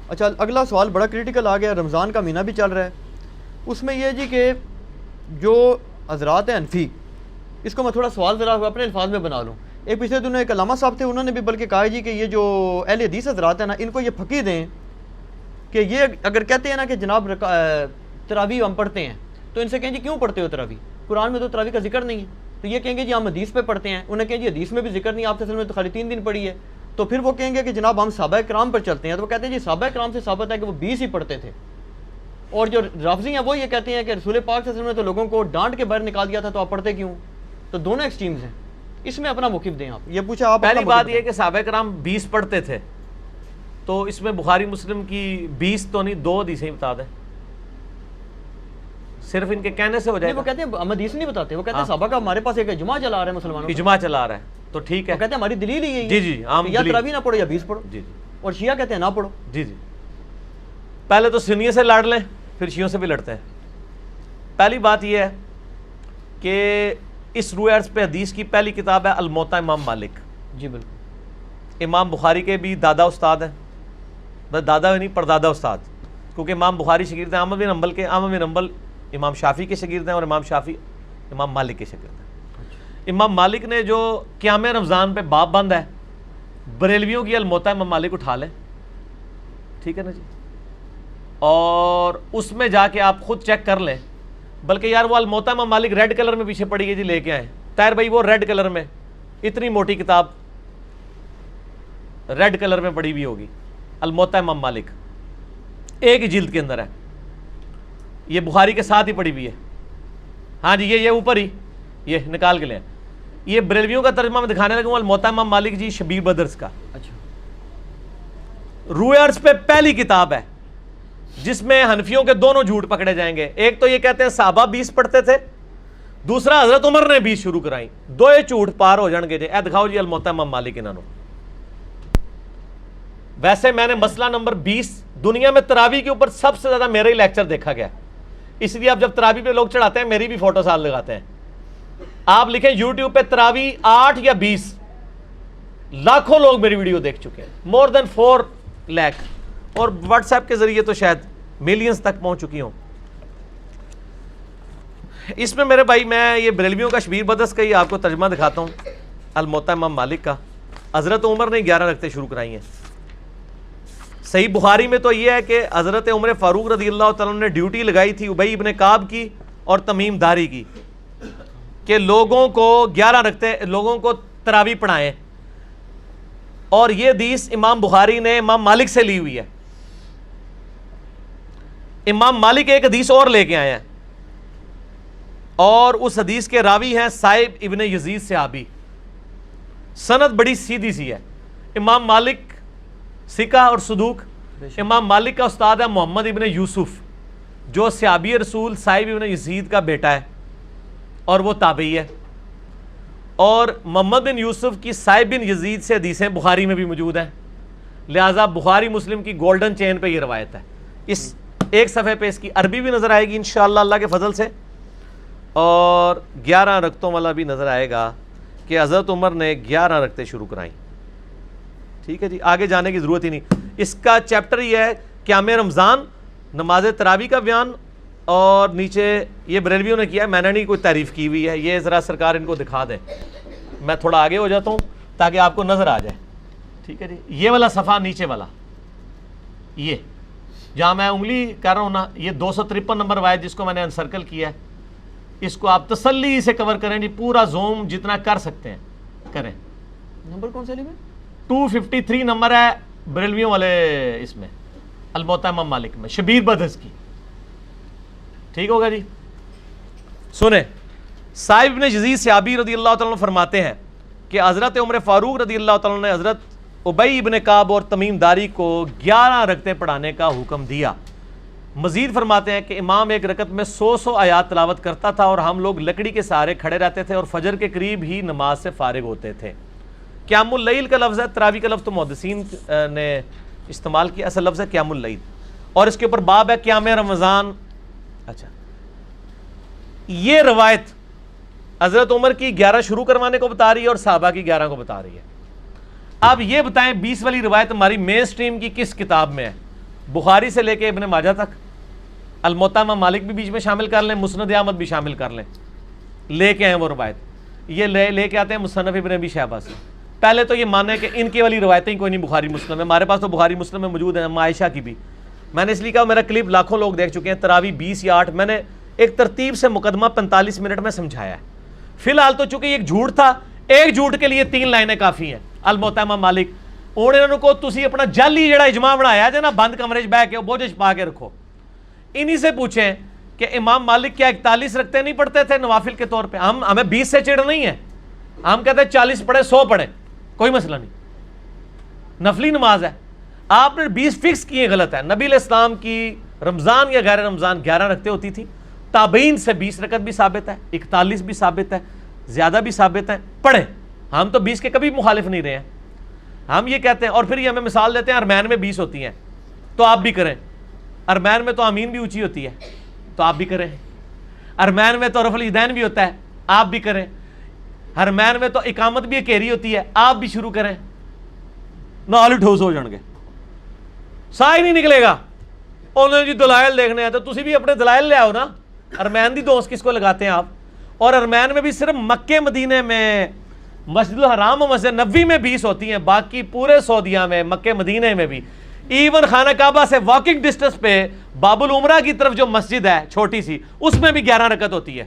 اچھا اگلا سوال بڑا کریٹیکل آ گیا، رمضان کا مہینہ بھی چل رہا ہے، اس میں یہ جی کہ جو حضرات ہیں حنفی، اس کو میں تھوڑا سوال ذرا اپنے الفاظ میں بنا لوں. ایک پچھلے دنوں ایک علامہ صاحب تھے، انہوں نے بھی بلکہ کہا جی کہ یہ جو اہل حدیث حضرات ہیں نا، ان کو یہ پھکی دیں کہ یہ اگر کہتے ہیں نا کہ جناب تراویح ہم پڑھتے ہیں، تو ان سے کہیں جی کیوں پڑھتے ہو تراویح؟ قرآن میں تو تراویح کا ذکر نہیں ہے. تو یہ کہیں گے جی ہم حدیث پہ پڑھتے ہیں. انہیں کہیں جی حدیث میں بھی ذکر نہیں، آپ نے تو خالی 3 دن پڑھی ہے. تو پھر وہ کہیں گے کہ جناب ہم صحابہ کرام پر چلتے ہیں. تو وہ کہتے ہیں جی صحابہ کرام سے ثابت ہے کہ وہ 20 ہی پڑھتے تھے. اور جو رافضی ہیں وہ یہ کہتے ہیں کہ رسول پاک صلی اللہ علیہ وسلم نے تو لوگوں کو ڈانٹ کے باہر نکال دیا تھا، تو آپ پڑھتے کیوں؟ تو دونوں ایکسٹریمز ہیں. اس میں اپنا موقف دیں آپ. یہ پوچھا آپ. پہلی بات یہ کہ صحابہ کرام 20 پڑھتے تھے، تو اس میں بخاری مسلم کی 20 تو نہیں 2 حدیثیں بتا دیں، صرف ان کے کہنے سے ہو جائے گا. وہ کہتے ہیں ہم حدیث نہیں بتاتے، وہ کہتے ہیں صحابہ کا ہمارے پاس ایک اجماع چلا رہا ہے مسلمانوں کا، اجماع چلا رہا ہے تو ٹھیک ہے. وہ کہتے ہیں ہماری دلیل ہی یہی جی جی عام یا تراویح نہ پڑھو یا 20 پڑھو. جی جی اور شیعہ کہتے ہیں نہ پڑھو. جی جی پہلے تو سنیوں سے لڑ لیں، پھر شیعوں سے بھی لڑتے ہیں. پہلی بات یہ ہے کہ اس روح عرض پہ حدیث کی پہلی کتاب ہے الموطا امام مالک. جی بالکل. امام بخاری کے بھی دادا استاد ہیں، بس دادا بھی نہیں پردادا استاد، کیونکہ امام بخاری شاگرد ہیں احمد بن حنبل کے، احمد بن حنبل امام شافعی کے شاگرد ہیں، اور امام شافعی امام مالک کے شاگرد ہیں. امام مالک نے جو قیام رمضان پہ باب بند ہے، بریلویوں کی الموطا امام مالک اٹھا لیں، ٹھیک ہے نا جی، اور اس میں جا کے آپ خود چیک کر لیں. بلکہ یار وہ الموطا امام مالک ریڈ کلر میں پیچھے پڑی ہے جی، لے کے آئیں طاہر بھائی، وہ ریڈ کلر میں اتنی موٹی کتاب ریڈ کلر میں پڑی ہوئی ہوگی، الموطا امام مالک ایک ہی جلد کے اندر ہے، یہ بخاری کے ساتھ ہی پڑی ہوئی ہے. ہاں جی یہ اوپر ہی یہ نکال کے لیں. یہ بریلویوں کا ترجمہ میں دکھانے لگا ہوں، الموطا امام مالک جی شبیر بدرس کا. اچھا. روح عرض پہ پہلی کتاب ہے جس میں حنفیوں کے دونوں جھوٹ پکڑے جائیں گے. ایک تو یہ کہتے ہیں صحابہ 20 پڑھتے تھے، دوسرا حضرت عمر نے 20 شروع کرائیں. دو جھوٹ پار ہو جان گے جی. اے دکھاؤ جی الموطا امام مالک انہوں. ویسے میں نے مسئلہ نمبر 20 دنیا میں تراویح کے اوپر سب سے زیادہ میرا ہی لیکچر دیکھا گیا، اس لیے آپ جب تراویح پہ لوگ چڑھاتے ہیں میری بھی فوٹو ساتھ لگاتے ہیں. آپ لکھیں یوٹیوب پہ تراویح 8 یا 20، لاکھوں لوگ میری ویڈیو دیکھ چکے ہیں، مور دین 4 لاکھ، اور واٹس ایپ کے ذریعے تو شاید ملینز تک پہنچ چکی ہوں. اس میں میرے بھائی میں یہ بریلویوں کا شبیر بدرس کا ہی آپ کو ترجمہ دکھاتا ہوں، الموطا امام مالک کا. حضرت عمر نے 11 رکعتیں شروع کرائی ہیں. صحیح بخاری میں تو یہ ہے کہ حضرت عمر فاروق رضی اللہ تعالیٰ نے ڈیوٹی لگائی تھی ابی ابن کعب کی اور تمیم داری کی کہ لوگوں کو 11 رکعتیں لوگوں کو تراویح پڑھائیں. اور یہ حدیث امام بخاری نے امام مالک سے لی ہوئی ہے. امام مالک ایک حدیث اور لے کے آئے ہیں، اور اس حدیث کے راوی ہیں صائب ابن یزید صحابی. سند بڑی سیدھی سی ہے. امام مالک ثقہ اور صدوق. امام مالک کا استاد ہے محمد ابن یوسف جو صحابی رسول صائب ابن یزید کا بیٹا ہے اور وہ تابعی ہے. اور محمد بن یوسف کی صائب بن یزید سے حدیثیں بخاری میں بھی موجود ہیں، لہٰذا بخاری مسلم کی گولڈن چین پہ یہ روایت ہے. اس ایک صفحے پہ اس کی عربی بھی نظر آئے گی انشاءاللہ اللہ کے فضل سے، اور 11 رکعتوں والا بھی نظر آئے گا کہ حضرت عمر نے 11 رکعتیں شروع کرائیں. ٹھیک ہے جی، آگے جانے کی ضرورت ہی نہیں. اس کا چیپٹر یہ ہے قیام رمضان، نماز تراویح کا بیان، اور نیچے یہ بریلویوں نے کیا ہے، میں نے نہیں کوئی تعریف کی ہوئی ہے. یہ ذرا سرکار ان کو دکھا دیں، میں تھوڑا آگے ہو جاتا ہوں تاکہ آپ کو نظر آ جائے. ٹھیک ہے جی، یہ والا صفحہ نیچے والا، یہ جہاں میں انگلی کر رہا ہوں نا، یہ 253 نمبر روایت جس کو میں نے انسرکل کیا ہے، اس کو آپ تسلی سے کور کریں جی، پورا زوم جتنا کر سکتے ہیں کریں. نمبر کون سے لیے؟ 253 نمبر ہے بریلویوں والے اس میں الموطا امام مالک میں شبیر بدرس کی. ٹھیک ہوگا جی. سنیں، صائب ابن یزید صحابی رضی اللہ تعالیٰ عنہ فرماتے ہیں کہ حضرت عمر فاروق رضی اللہ تعالیٰ عنہ نے حضرت ابی ابن کعب اور تمیم داری کو 11 رکعتیں پڑھانے کا حکم دیا. مزید فرماتے ہیں کہ امام ایک رکعت میں 100 آیات تلاوت کرتا تھا اور ہم لوگ لکڑی کے سہارے کھڑے رہتے تھے اور فجر کے قریب ہی نماز سے فارغ ہوتے تھے. قیام اللیل کا لفظ ہے، تراویح کا لفظ تو محدثین نے استعمال کیا، اصل لفظ ہے قیام اللیل، اور اس کے اوپر باب ہے قیام رمضان. اچھا، یہ روایت حضرت عمر کی 11 شروع کروانے کو بتا رہی ہے اور صحابہ کی 11 کو بتا رہی ہے. اب یہ بتائیں 20 والی روایت ہماری مین سٹریم کی کس کتاب میں ہے؟ بخاری سے لے کے ابن ماجہ تک، الموطا امام مالک بھی بیچ میں شامل کر لیں، مسند احمد بھی شامل کر لیں، لے کے آئے وہ روایت، یہ لے کے آتے ہیں مصنف ابن ابی شیبہ سے۔ پہلے تو یہ مانے کہ ان کی والی روایتیں کوئی نہیں بخاری مسلم ہے، ہمارے پاس تو بخاری مسلم میں موجود ہیں، عائشہ کی بھی۔ میں نے اس لیے کہا، میرا کلپ لاکھوں لوگ دیکھ چکے ہیں، تراویح 20 یا 8، میں نے ایک ترتیب سے مقدمہ 45 منٹ میں سمجھایا ہے۔ فی الحال تو چونکہ ایک جھوٹ تھا، ایک جھوٹ کے لیے 3 لائنیں کافی ہیں۔ الموطا امام مالک انہوں کو تسی اپنا جعلی جڑا اجماع بنایا جے نا، بند کمرے چ بیٹھ کے بوجھ پا کے رکھو، انہی سے پوچھیں کہ امام مالک کیا 41 رکھتے نہیں پڑھتے تھے نوافل کے طور پہ؟ ہمیں 20 سے چڑ نہیں ہے، ہم کہتے ہیں 40 پڑھے 100 پڑھے، کوئی مسئلہ نہیں، نفلی نماز ہے۔ آپ نے 20 فکس کیے، غلط ہے۔ نبی علیہ السلام کی رمضان یا غیر رمضان 11 رکھتے ہوتی تھی، تابعین سے 20 رکعت بھی ثابت ہے، 41 بھی ثابت ہے، زیادہ بھی ثابت ہے، پڑھیں۔ ہم تو 20 کے کبھی مخالف نہیں رہے ہیں، ہم یہ کہتے ہیں، اور پھر یہ ہمیں مثال دیتے ہیں ارمین میں 20 ہوتی ہیں تو آپ بھی کریں، ارمین میں تو آمین بھی اونچی ہوتی ہے تو آپ بھی کریں، ارمین میں تو رفع الیدین بھی ہوتا ہے آپ بھی کریں، ارمین میں تو اقامت بھی اکیری ہوتی ہے آپ بھی شروع کریں، نال ہی ٹھوس ہو جان گے، سا ہی نہیں نکلے گا۔ انہوں نے جی دلائل دیکھنے ہیں تو تسی بھی اپنے دلائل لے آؤ نا۔ ارمین دی دوست کس کو لگاتے ہیں آپ؟ اور ارمین میں بھی صرف مکے مدینے میں، مسجد الحرام و مسجد نبوی میں 20 ہوتی ہیں، باقی پورے سعودیہ میں، مکے مدینے میں بھی، ایون خانہ کعبہ سے واکنگ ڈسٹنس پہ باب العمرہ کی طرف جو مسجد ہے چھوٹی سی، اس میں بھی 11 رکعت ہوتی ہے،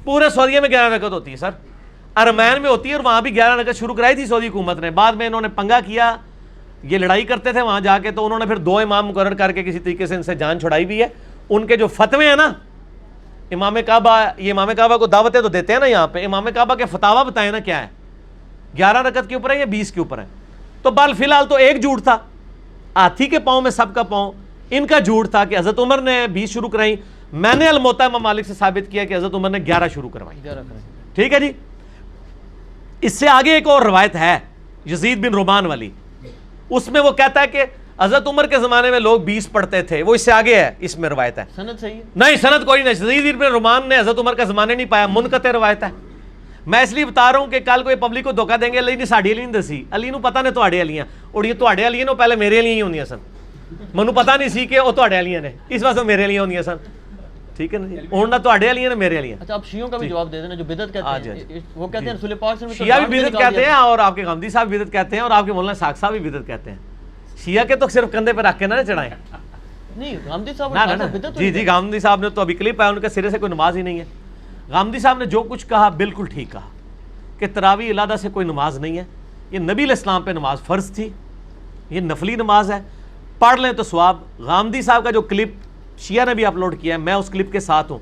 پورے سعودیہ میں 11 رکعت ہوتی ہے سر، ارمین میں ہوتی ہے، اور وہاں بھی 11 رکعت شروع کرائی تھی سعودی حکومت نے، بعد میں انہوں نے پنگا کیا، یہ لڑائی کرتے تھے وہاں جا کے، تو انہوں نے پھر 2 امام مقرر کر کے کسی طریقے سے ان سے جان چھڑائی بھی ہے۔ ان کے جو فتوے ہیں نا، امام کعبہ، یہ امام کعبہ کو دعوتیں تو دیتے ہیں نا یہاں پہ، امام کعبہ کے فتاوا بتائیں نا کیا ہے، 11 رکعت کے اوپر ہے یا 20 کے اوپر ہے؟ تو بال فی الحال تو ایک جھوٹ تھا، ہاتھی کے پاؤں میں سب کا پاؤں، ان کا جھوٹ تھا کہ حضرت عمر نے 20 شروع کرائی، میں نے الموطا امام مالک سے ثابت کیا کہ حضرت عمر نے 11 شروع کروائی۔ ٹھیک ہے جی۔ اس سے آگے ایک اور روایت ہے یزید بن رومان والی، اس میں وہ کہتا ہے کہ حضرت عمر کے زمانے میں لوگ 20 پڑھتے تھے، وہ اس سے آگے ہے، اس میں روایت ہے، سند صحیح ہے؟ نہیں سند کوئی نہیں، یزید بن رومان نے حضرت عمر کا زمانے نہیں پایا، منقطع روایت ہے۔ میں اس لیے بتا رہا ہوں کہ کل کوئی پبلک کو دھوکہ دیں گے، علی نے ساڑی علی نہیں دسی، علی نو پتہ نے تواڈے علیاں، اور یہ تواڈے علیاں نے پہلے میرے علیاں ہی ہوندیاں سن، منو پتہ نہیں سی کہ وہ تواڈے علیاں نے، اس واسطے میرے علیاں ہوندیاں سن، ٹھیک ہے نا جی، ہن نہ تواڈے علیاں نے میرے علیاں۔ اچھا آپ شیعوں کا بھی جواب دے دینا جو بدعت کہتے ہیں، وہ کہتے ہیں رسول پاک صلی اللہ علیہ وسلم شیعہ بھی بدعت کہتے ہیں، اور آپ کے غامدی صاحب بھی بدعت کہتے ہیں، اور آپ کے مولانا ساق صاحب بھی بدعت کہتے ہیں۔ شیعہ کے تو صرف کندھے پہ رکھ کے نہ چڑھائیں، نہیں غامدی صاحب نا جی جی، غامدی صاحب نے تو ابھی کلپ آیا، ان کے سرے سے کوئی نماز ہی نہیں ہے۔ غامدی صاحب نے جو کچھ کہا بالکل ٹھیک کہا کہ تراویح علیحدہ سے کوئی نماز نہیں ہے، یہ نبی علیہ السلام پہ نماز فرض تھی، یہ نفلی نماز ہے، پڑھ لیں تو ثواب۔ غامدی صاحب کا جو کلپ شیعہ نے بھی اپلوڈ کیا ہے، میں اس کلپ کے ساتھ ہوں۔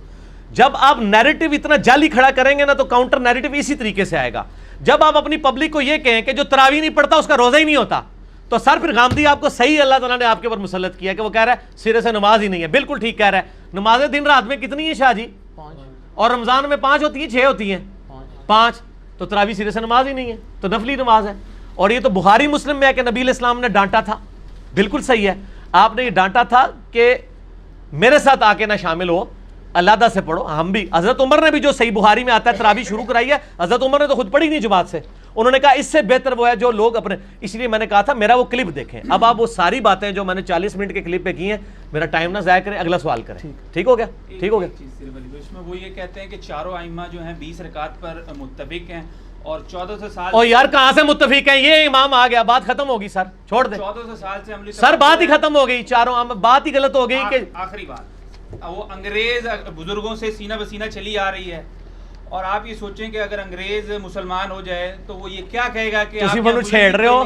جب آپ نیریٹو اتنا جعلی کھڑا کریں گے نا تو کاؤنٹر نیریٹو اسی طریقے سے آئے گا۔ جب آپ اپنی پبلک کو یہ کہیں کہ جو تراویح نہیں پڑھتا اس کا روزہ ہی نہیں ہوتا، تو سر پھر غامدی آپ کو صحیح اللہ تعالیٰ نے آپ کے اوپر مسلط کیا کہ وہ کہہ رہا ہے سرے سے نماز ہی نہیں ہے، بالکل ٹھیک کہہ رہا ہے۔ نمازیں دن رات میں کتنی ہیں شاہ جی؟ 5، اور رمضان میں 5 ہوتی ہیں، 6 ہوتی ہیں، 5، تو تراویح سرے سے نماز ہی نہیں ہے، تو نفلی نماز ہے۔ اور یہ تو بخاری مسلم میں ہے کہ نبی علیہ السلام نے ڈانٹا تھا، بالکل صحیح ہے، آپ نے یہ ڈانٹا تھا کہ میرے ساتھ آ کے نہ شامل ہو، علیحدہ سے پڑھو۔ ہم بھی، حضرت عمر نے بھی جو صحیح بخاری میں آتا ہے تراویح شروع کرائی ہے، حضرت عمر نے تو خود پڑھی نہیں جماعت سے، انہوں نے کہا اس سے بہتر وہ ہے جو لوگ اپنے، اس لیے میں نے کہا تھا میرا وہ کلپ دیکھیں۔ اب آپ وہ ساری باتیں جو میں نے 40 منٹ کے کلپ پہ کی ہیں، میرا ٹائم نہ ضائع کریں، اگلا سوال کریں، ٹھیک ہو گیا؟ ٹھیک ہو گیا۔ اس میں وہ یہ کہتے ہیں کہ چاروں ائمہ جو ہیں 20 رکعت پر متفق ہیں، اور 1400 سال، اور یار کہاں سے متفق ہیں؟ یہ امام آ گیا، بات ختم ہوگی سر، چھوڑ دیں 1400 سال سے عملی سر، بات ہی ختم ہو گئی، چاروں بات ہی غلط ہو گئی کہ آخری بات وہ انگریز بزرگوں سے سینہ بسینہ چلی آ رہی ہے، اور آپ یہ سوچیں کہ اگر انگریز مسلمان ہو جائے تو وہ یہ کیا کہے گا کہ تسی منو چھیڑ رہے ہو،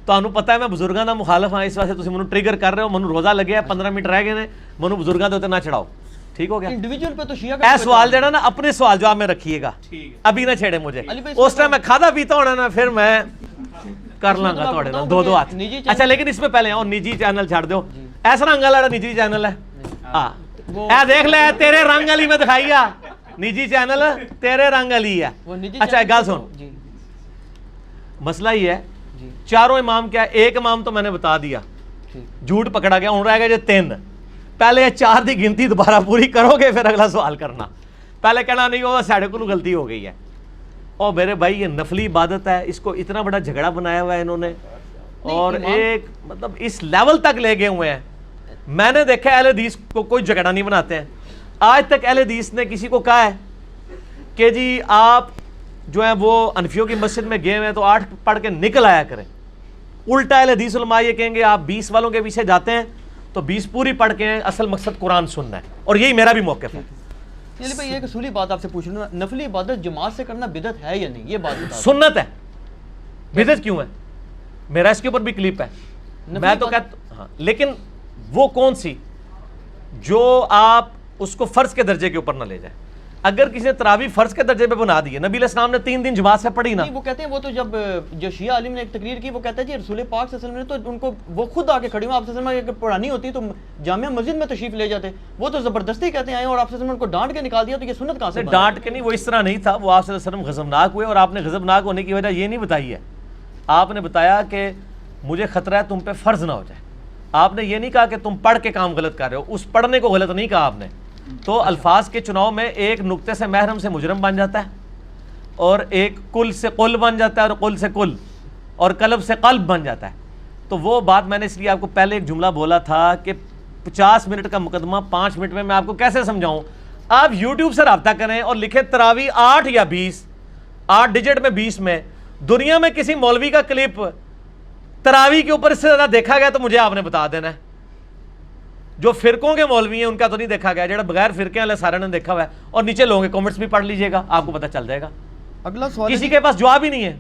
تانوں پتہ ہے میں بزرگاں دا مخالف ہاں، اس واسطے تسی منو ٹریگر کر رہے ہو، منو روزہ لگیا ہے، 15 منٹ رہ گئے نے، منو بزرگاں دے اوتے نہ چڑھاؤ، ٹھیک ہو گیا؟ انڈیویجول پہ تو شیعہ کا اے سوال جڑا نا اپنے سوال جواب میں رکھیے گا، ابھی نہ چھیڑے مجھے، اس ٹائم میں کھادا پیتا ہونا نا پھر میں کر لاں گا تھوڑے نال 2 ہاتھ۔ اچھا لیکن اس میں پہلے اور نجی چینل چھڑ دیو، ایسا رنگ والا نجی چینل ہے، ہاں اے دیکھ لے تیرے رنگ والی میں دکھائی آ، نجی چینل تیرے رنگ والی ہے۔ اچھا ایک گل سن، مسئلہ یہ ہے چاروں امام کیا ہے، ایک امام تو میں نے بتا دیا، جھوٹ پکڑا گیا، ہوں رہ گئے جو 3، پہلے 4 دی گنتی دوبارہ پوری کرو گے پھر اگلا سوال کرنا، پہلے کہنا نہیں وہ ساڑھے کو غلطی ہو گئی ہے۔ اور میرے بھائی یہ نفلی عبادت ہے، اس کو اتنا بڑا جھگڑا بنایا ہوا ہے انہوں نے، اور ایک مطلب اس لیول تک لے گئے ہوئے ہیں میں نے دیکھا اہل حدیث کو کوئی جھگڑا نہیں بناتے ہیں. آج تک اہل حدیث نے کسی کو کہا ہے کہ جی آپ جو ہیں وہ انفیوں کی مسجد میں گئے ہوئے ہیں تو 8 پڑھ کے نکل آیا کریں. الٹا اہل حدیث علماء یہ کہیں گے آپ 20 والوں کے پیچھے جاتے ہیں تو 20 پوری پڑھ کے ہیں, اصل مقصد قرآن سننا ہے. اور یہی میرا بھی موقف ہے. علی بھائی ایک اصولی بات آپ سے پوچھ لوں, نفلی عبادت جماعت سے کرنا بدعت ہے یا نہیں, یہ بات بتا. سنت ہے, بدعت کیوں ہے؟ میرا اس کے اوپر بھی کلپ ہے. میں تو کہتا ہاں, لیکن وہ کون سی جو آپ اس کو فرض کے درجے کے اوپر نہ لے جائیں. اگر کسی نے تراویح فرض کے درجے پہ بنا دی ہے, نبی علیہ السلام نے 3 دن جماعت سے پڑھی نا. نہیں, وہ کہتے ہیں وہ تو جب جو شیعہ عالم نے ایک تقریر کی وہ کہتا ہے جی رسول پاک صلی اللہ علیہ وسلم نے تو ان کو وہ خود آ کے کھڑی ہوں, آپ صلی اللہ علیہ وسلم اگر پڑھانی ہوتی تو جامعہ مسجد میں تشریف لے جاتے. وہ تو زبردستی کہتے ہیں آئے اور آپ صلی اللہ علیہ وسلم ان کو ڈانٹ کے نکال دیا, تو یہ سنت کہاں سے؟ ڈانٹ کے نہیں, وہ اس طرح نہیں تھا. وہ آپ صلی اللہ علیہ وسلم غضبناک ہوئے اور آپ نے غضبناک ہونے کی وجہ یہ نہیں بتائی ہے. آپ نے بتایا کہ مجھے خطرہ ہے تم پہ فرض نہ ہو جائے. آپ نے یہ نہیں کہا کہ تم پڑھ کے کام غلط کر رہے ہو, اس پڑھنے کو غلط نہیں کہا آپ نے. تو الفاظ کے چناؤ میں ایک نقطے سے محرم سے مجرم بن جاتا ہے, اور ایک کل سے قل بن جاتا ہے, اور قل سے کل, اور قلب سے قلب بن جاتا ہے. تو وہ بات میں نے اس لیے آپ کو پہلے ایک جملہ بولا تھا کہ 50 منٹ کا مقدمہ 5 منٹ میں آپ کو کیسے سمجھاؤں. آپ یوٹیوب سے رابطہ کریں اور لکھیں تراویح 8 یا 20, 8 ڈیجٹ میں 20 میں. دنیا میں کسی مولوی کا کلپ تراویح کے اوپر اس سے زیادہ دیکھا گیا تو مجھے آپ نے بتا دینا ہے. جو فرقوں کے مولوی ہیں ان کا تو نہیں دیکھا گیا, جڑا بغیر فرقے والے سارے نے دیکھا ہوا ہے. اور نیچے لوگوں کے کمنٹس بھی پڑھ لیجئے گا, آپ کو پتہ چل جائے گا. اگلا سوال کسی کے پاس جواب ہی نہیں ہے.